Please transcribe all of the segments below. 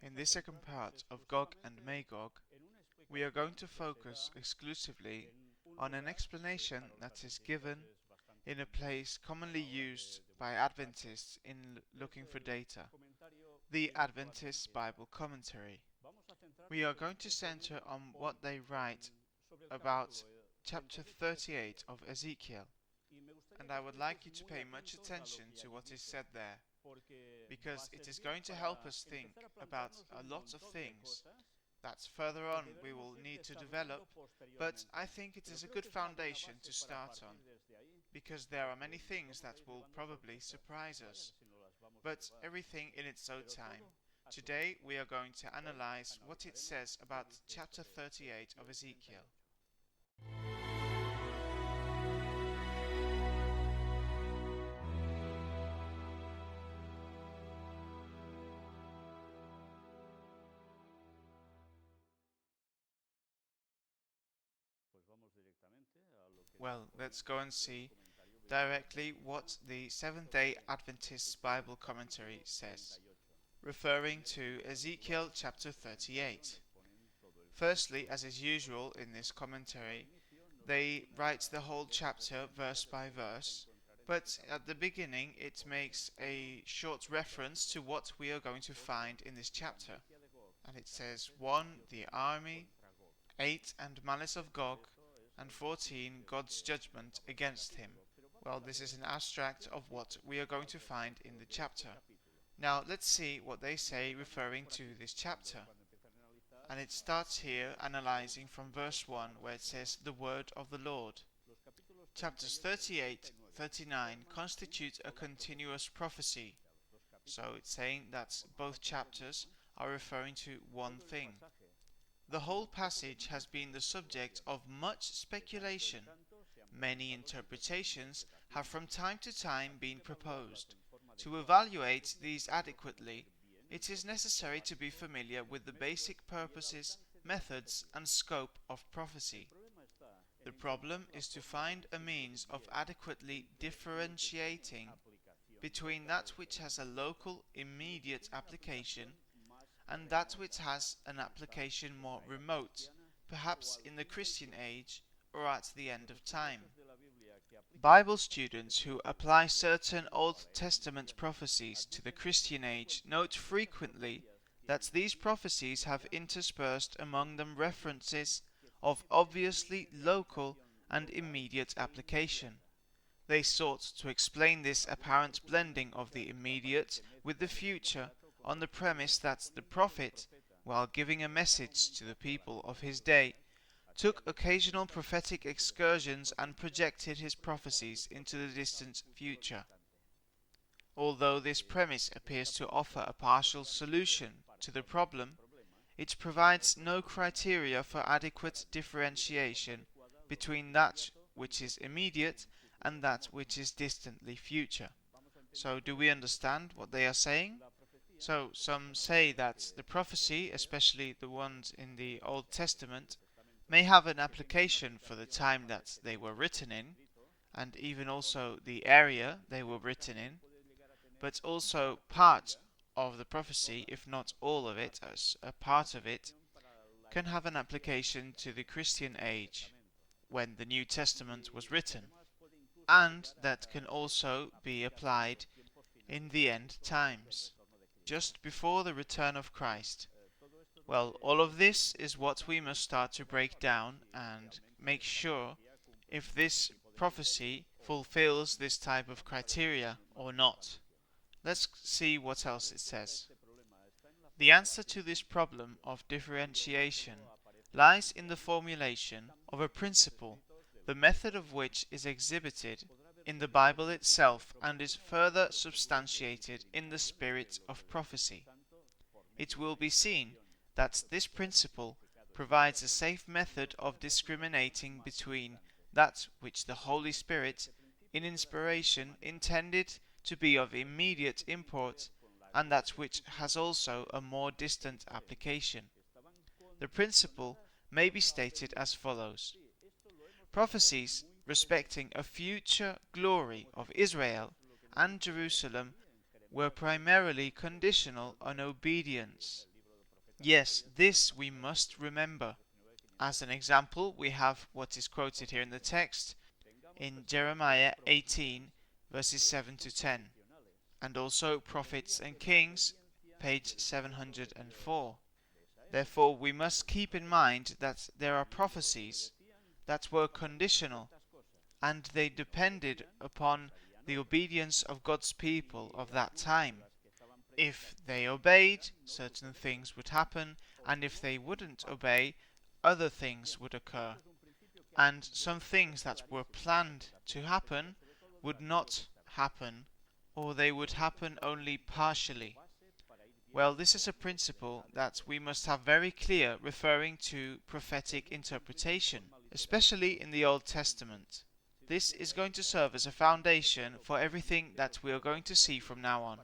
In this second part of Gog and Magog, we are going to focus exclusively on an explanation that is given in a place commonly used by Adventists in looking for data, the Adventist Bible Commentary. We are going to center on what they write about chapter 38 of Ezekiel, and I would like you to pay much attention to what is said there, because it is going to help us think about a lot of things that further on we will need to develop, but I think it is a good foundation to start on, because there are many things that will probably surprise us, but everything in its own time. Today we are going to analyze what it says about chapter 38 of Ezekiel. Well, let's go and see directly what the Seventh-day Adventist Bible Commentary says, referring to Ezekiel chapter 38. Firstly, as is usual in this commentary, they write the whole chapter verse by verse, but at the beginning it makes a short reference to what we are going to find in this chapter. And it says 1. The army, 8. And malice of Gog, and 14. God's judgment against him. Well, this is an abstract of what we are going to find in the chapter. Now let's see what they say referring to this chapter. And it starts here analyzing from verse 1, where it says the word of the Lord. Chapters 38, 39 constitute a continuous prophecy. So it's saying that both chapters are referring to one thing. The whole passage has been the subject of much speculation. Many interpretations have from time to time been proposed. To evaluate these adequately, it is necessary to be familiar with the basic purposes, methods, and scope of prophecy. The problem is to find a means of adequately differentiating between that which has a local, immediate application and that which has an application more remote, perhaps in the Christian age or at the end of time. Bible students who apply certain Old Testament prophecies to the Christian age note frequently that these prophecies have interspersed among them references of obviously local and immediate application. They sought to explain this apparent blending of the immediate with the future on the premise that the prophet, while giving a message to the people of his day, took occasional prophetic excursions and projected his prophecies into the distant future. Although this premise appears to offer a partial solution to the problem, it provides no criteria for adequate differentiation between that which is immediate and that which is distantly future. So, do we understand what they are saying? So, some say that the prophecy, especially the ones in the Old Testament, may have an application for the time that they were written in, and even also the area they were written in, but also part of the prophecy, if not all of it, as a part of it, can have an application to the Christian age, when the New Testament was written, and that can also be applied in the end times, just before the return of Christ. Well, all of this is what we must start to break down and make sure if this prophecy fulfills this type of criteria or not. Let's see what else it says. The answer to this problem of differentiation lies in the formulation of a principle, the method of which is exhibited in the Bible itself and is further substantiated in the spirit of prophecy. It will be seen that this principle provides a safe method of discriminating between that which the Holy Spirit, in inspiration, intended to be of immediate import, and that which has also a more distant application. The principle may be stated as follows. Prophecies respecting a future glory of Israel and Jerusalem were primarily conditional on obedience. Yes, this we must remember. As an example, we have what is quoted here in the text in Jeremiah 18, verses 7 to 10, and also Prophets and Kings, page 704. Therefore, we must keep in mind that there are prophecies that were conditional, and they depended upon the obedience of God's people of that time. If they obeyed, certain things would happen, and if they wouldn't obey, other things would occur. And some things that were planned to happen would not happen, or they would happen only partially. Well, this is a principle that we must have very clear referring to prophetic interpretation, especially in the Old Testament. This is going to serve as a foundation for everything that we are going to see from now on.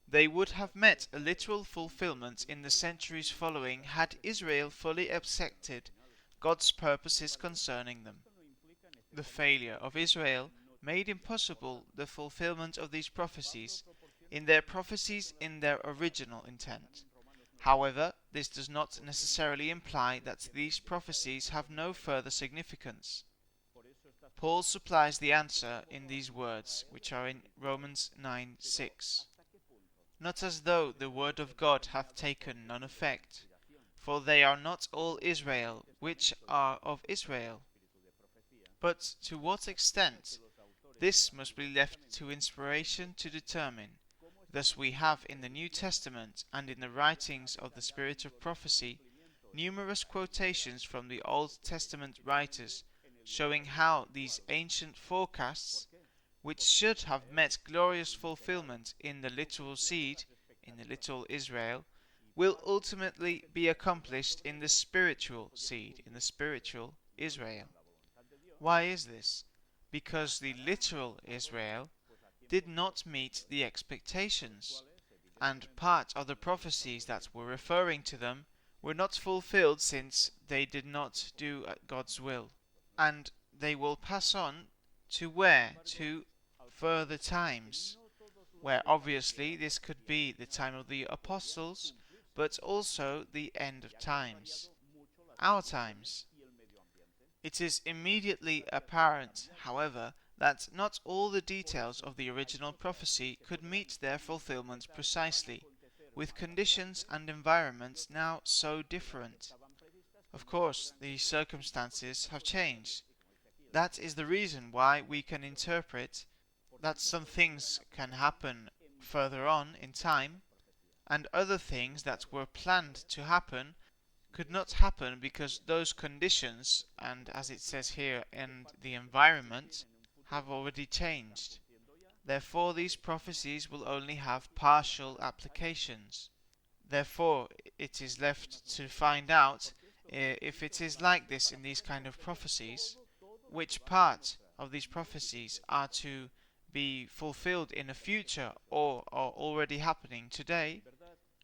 They would have met a literal fulfillment in the centuries following had Israel fully accepted God's purposes concerning them. The failure of Israel made impossible the fulfillment of these prophecies in their original intent. However, this does not necessarily imply that these prophecies have no further significance. Paul supplies the answer in these words, which are in Romans 9:6. Not as though the word of God hath taken none effect, for they are not all Israel which are of Israel. But to what extent? This must be left to inspiration to determine. Thus we have in the New Testament and in the writings of the Spirit of prophecy numerous quotations from the Old Testament writers showing how these ancient forecasts, which should have met glorious fulfillment in the literal seed, in the literal Israel, will ultimately be accomplished in the spiritual seed, in the spiritual Israel. Why is this? Because the literal Israel did not meet the expectations, and part of the prophecies that were referring to them were not fulfilled since they did not do God's will. And they will pass on to where? To further times, where obviously this could be the time of the apostles, but also the end of times, our times. It is immediately apparent, however, that not all the details of the original prophecy could meet their fulfillment precisely, with conditions and environments now so different. Of course, the circumstances have changed. That is the reason why we can interpret that some things can happen further on in time, and other things that were planned to happen could not happen because those conditions, and as it says here, in the environment, have already changed. Therefore, these prophecies will only have partial applications. Therefore, it is left to find out if it is like this in these kind of prophecies, which part of these prophecies are to be fulfilled in the future or are already happening today,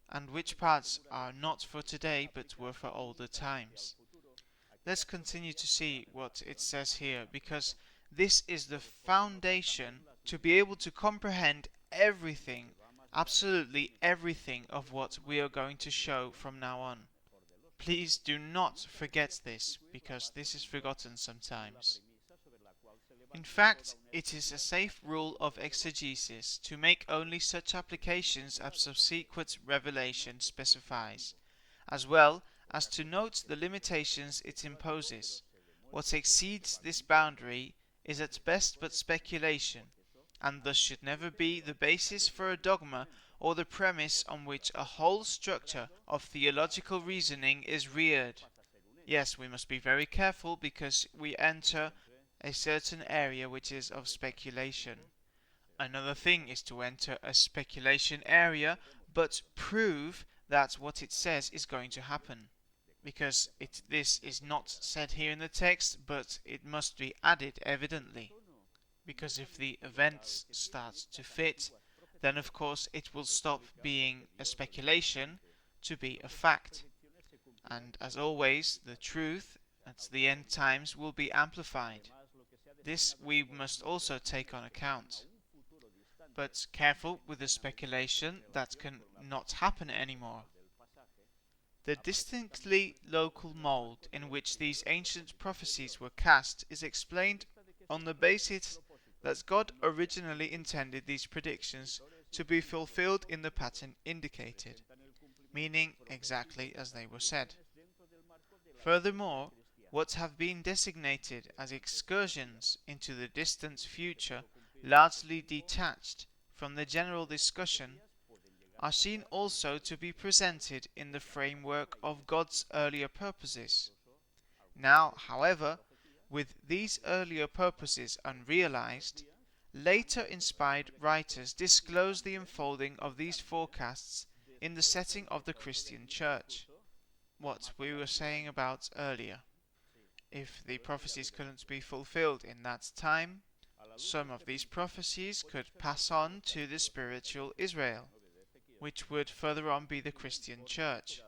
and which parts are not for today but were for older times. Let's continue to see what it says here, because this is the foundation to be able to comprehend everything, absolutely everything of what we are going to show from now on. Please do not forget this, because this is forgotten sometimes. In fact, it is a safe rule of exegesis to make only such applications as subsequent revelation specifies, as well as to note the limitations it imposes. What exceeds this boundary is at best but speculation, and thus should never be the basis for a dogma or the premise on which a whole structure of theological reasoning is reared. Yes, we must be very careful, because we enter a certain area which is of speculation. Another thing is to enter a speculation area but prove that what it says is going to happen, because this is not said here in the text, but it must be added evidently, because if the events start to fit, then of course it will stop being a speculation to be a fact, and as always the truth at the end times will be amplified. This we must also take on account. but careful with the speculation that can not happen anymore. The distinctly local mold in which these ancient prophecies were cast is explained on the basis that God originally intended these predictions to be fulfilled in the pattern indicated, meaning exactly as they were said. Furthermore, what have been designated as excursions into the distant future, largely detached from the general discussion, are seen also to be presented in the framework of God's earlier purposes. Now, however, with these earlier purposes unrealized, later inspired writers disclose the unfolding of these forecasts in the setting of the Christian Church. What we were saying about earlier. If the prophecies couldn't be fulfilled in that time, some of these prophecies could pass on to the spiritual Israel, which would further on be the Christian Church.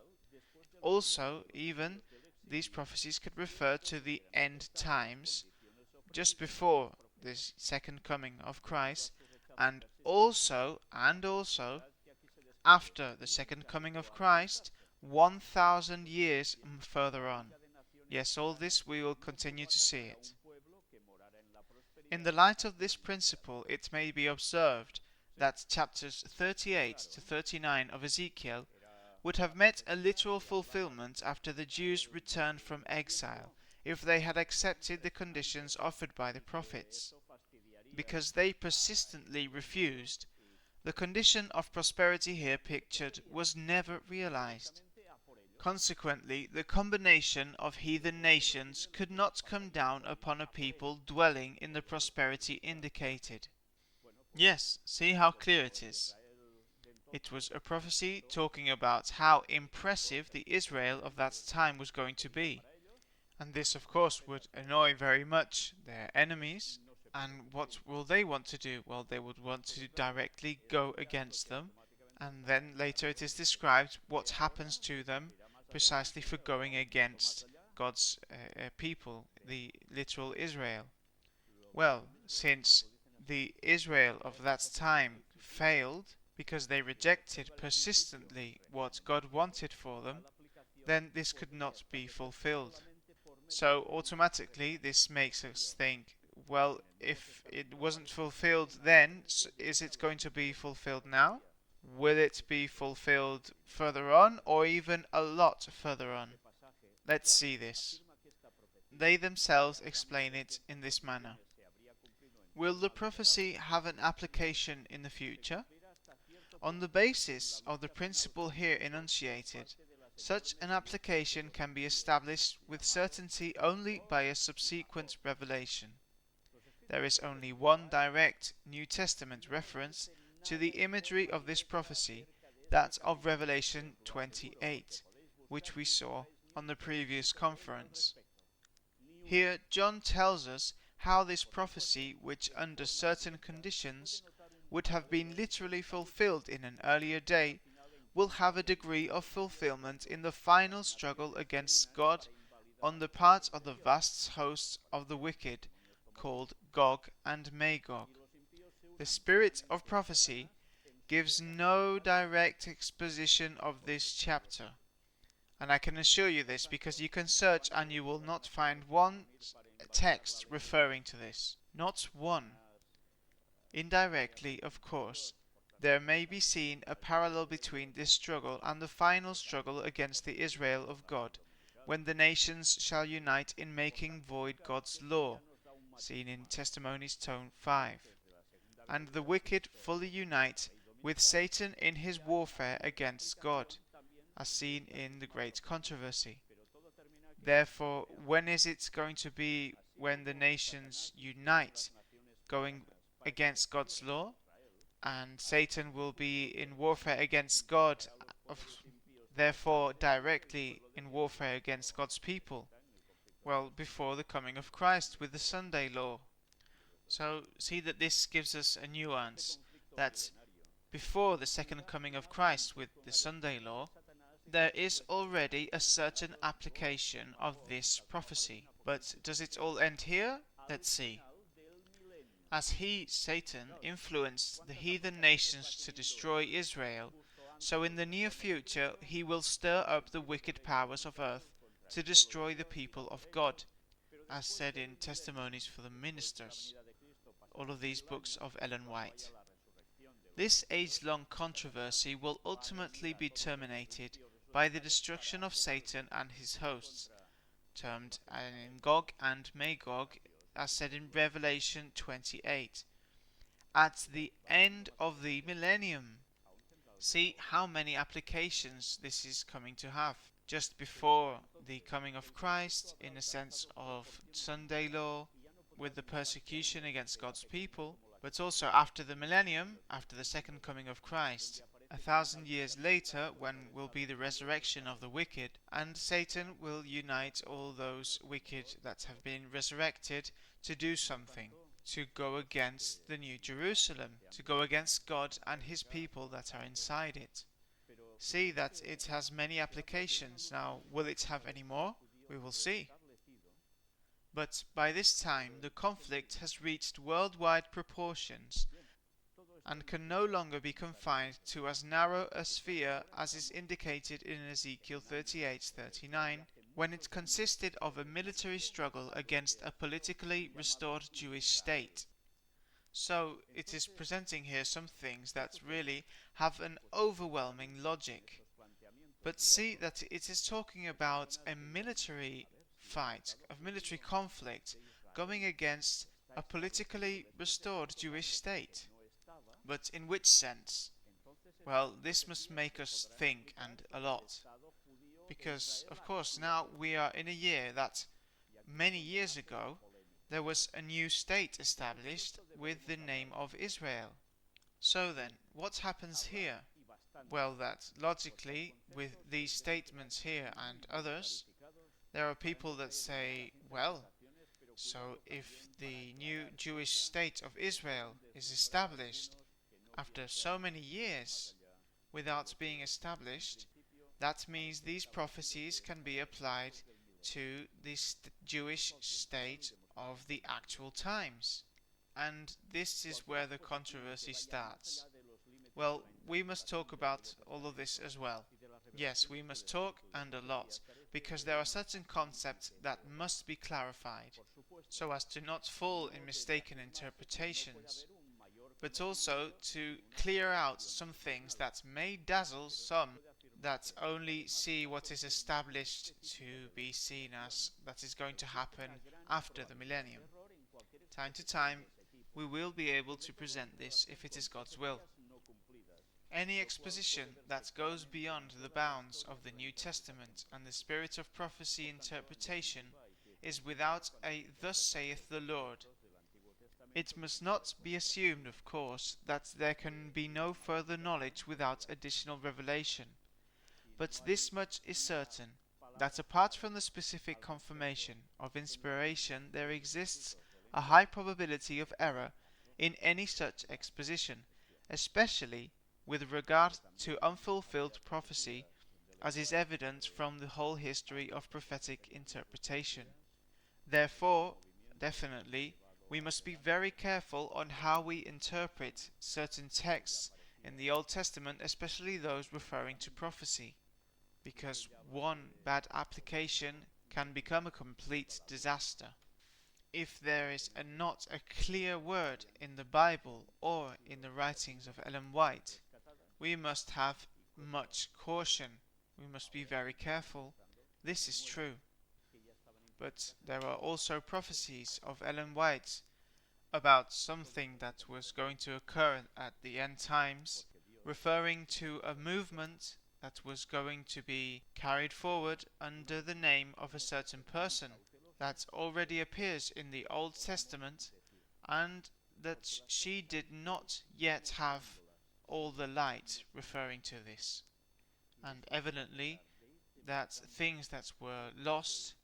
Also, even these prophecies could refer to the end times, just before the second coming of Christ, and also after the second coming of Christ, 1,000 years further on. Yes, all this we will continue to see it. In the light of this principle, it may be observed that chapters 38 to 39 of Ezekiel would have met a literal fulfillment after the Jews returned from exile, if they had accepted the conditions offered by the prophets. Because they persistently refused, the condition of prosperity here pictured was never realized. Consequently, the combination of heathen nations could not come down upon a people dwelling in the prosperity indicated. Yes, see how clear it is. It was a prophecy talking about how impressive the Israel of that time was going to be. And this, of course, would annoy very much their enemies. And what will they want to do? Well, they would want to directly go against them. And then later it is described what happens to them precisely for going against God's people, the literal Israel. Well, since the Israel of that time failed because they rejected persistently what God wanted for them, then this could not be fulfilled. So automatically this makes us think, well, if it wasn't fulfilled then, is it going to be fulfilled now? Will it be fulfilled further on, or even a lot further on? Let's see this. They themselves explain it in this manner. Will the prophecy have an application in the future? On the basis of the principle here enunciated, such an application can be established with certainty only by a subsequent revelation. There is only one direct New Testament reference to the imagery of this prophecy, that of Revelation 28, which we saw on the previous conference. Here John tells us how this prophecy, which under certain conditions would have been literally fulfilled in an earlier day, will have a degree of fulfillment in the final struggle against God on the part of the vast hosts of the wicked, called Gog and Magog. The spirit of prophecy gives no direct exposition of this chapter, and I can assure you this because you can search and you will not find one text referring to this. Not one. Indirectly, of course, there may be seen a parallel between this struggle and the final struggle against the Israel of God, when the nations shall unite in making void God's law, seen in Testimonies Tome 5, and the wicked fully unite with Satan in his warfare against God, as seen in the Great Controversy. Therefore, when is it going to be when the nations unite, going against God's law? And Satan will be in warfare against God, therefore directly in warfare against God's people. Well, before the coming of Christ with the Sunday law. So see that this gives us a nuance, that before the second coming of Christ with the Sunday law, there is already a certain application of this prophecy. But does it all end here? Let's see. As he, Satan, influenced the heathen nations to destroy Israel, so in the near future he will stir up the wicked powers of earth to destroy the people of God, as said in Testimonies for the Ministers, all of these books of Ellen White. This age-long controversy will ultimately be terminated by the destruction of Satan and his hosts, termed in Gog and Magog, as said in Revelation 28, at the end of the millennium. See how many applications this is coming to have. Just before the coming of Christ, in a sense of Sunday law, with the persecution against God's people, but also after the millennium, after the second coming of Christ, 1,000 years later, when will be the resurrection of the wicked, and Satan will unite all those wicked that have been resurrected to do something, to go against the New Jerusalem, to go against God and his people that are inside it. See that it has many applications. Now, will it have any more? We will see. But by this time, the conflict has reached worldwide proportions and can no longer be confined to as narrow a sphere as is indicated in Ezekiel 38:39, when it consisted of a military struggle against a politically restored Jewish state. So it is presenting here some things that really have an overwhelming logic. But see that it is talking about a military fight, a military conflict, going against a politically restored Jewish state. But in which sense? Well, this must make us think, and a lot. Because, of course, now we are in a year that many years ago there was a new state established with the name of Israel. So then, what happens here? Well, that logically, with these statements here and others, there are people that say, well, so if the new Jewish state of Israel is established after so many years without being established, that means these prophecies can be applied to the Jewish state of the actual times. And this is where the controversy starts. Well, we must talk about all of this as well. Yes, we must talk, and a lot, because there are certain concepts that must be clarified, so as to not fall in mistaken interpretations, but also to clear out some things that may dazzle some that only see what is established to be seen as that is going to happen after the millennium. Time to time, we will be able to present this if it is God's will. Any exposition that goes beyond the bounds of the New Testament and the spirit of prophecy interpretation is without a "Thus saith the Lord." It must not be assumed, of course, that there can be no further knowledge without additional revelation. But this much is certain, that apart from the specific confirmation of inspiration, there exists a high probability of error in any such exposition, especially with regard to unfulfilled prophecy, as is evident from the whole history of prophetic interpretation. Therefore, definitely, we must be very careful on how we interpret certain texts in the Old Testament, especially those referring to prophecy, because one bad application can become a complete disaster. If there is not a clear word in the Bible or in the writings of Ellen White, we must have much caution. We must be very careful. This is true. But there are also prophecies of Ellen White about something that was going to occur at the end times, referring to a movement that was going to be carried forward under the name of a certain person that already appears in the Old Testament, and that she did not yet have all the light, referring to this, and evidently that things that were lost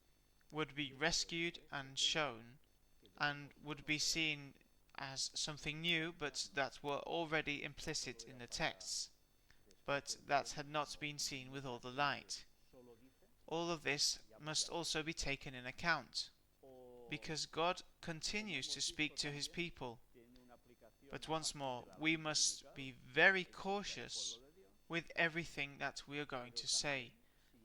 would be rescued and shown, and would be seen as something new, but that were already implicit in the texts, but that had not been seen with all the light. All of this must also be taken in account, because God continues to speak to his people, But once more, we must be very cautious with everything that we are going to say,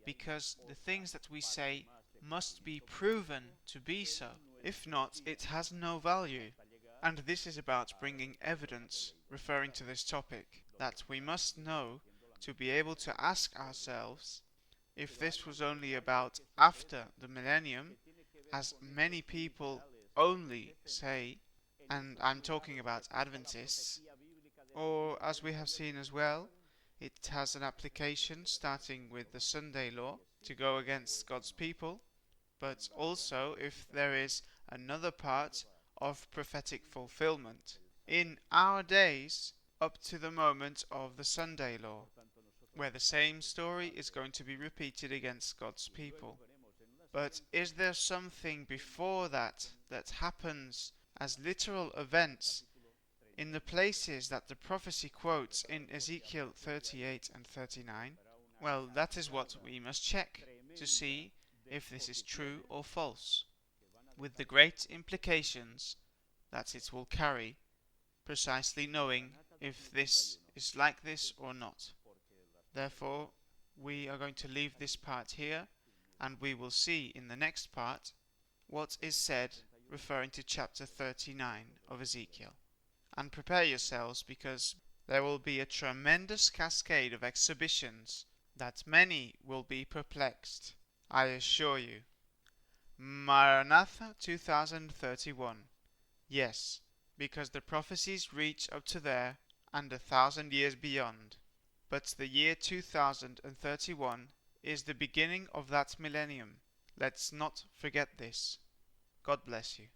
because the things that we say must be proven to be so. If not, it has no value. And this is about bringing evidence referring to this topic, that we must know to be able to ask ourselves if this was only about after the millennium, as many people only say, and I'm talking about Adventists, or as we have seen as well, it has an application starting with the Sunday law to go against God's people, but also if there is another part of prophetic fulfillment in our days up to the moment of the Sunday law, where the same story is going to be repeated against God's people. But is there something before that that happens as literal events in the places that the prophecy quotes in Ezekiel 38 and 39? Well, that is what we must check to see if this is true or false, with the great implications that it will carry, precisely knowing if this is like this or not. Therefore, we are going to leave this part here, and we will see in the next part what is said referring to chapter 39 of Ezekiel. And prepare yourselves, because there will be a tremendous cascade of exhibitions that many will be perplexed, I assure you. Maranatha 2031. Yes, because the prophecies reach up to there and 1,000 years beyond. But the year 2031 is the beginning of that millennium. Let's not forget this. God bless you.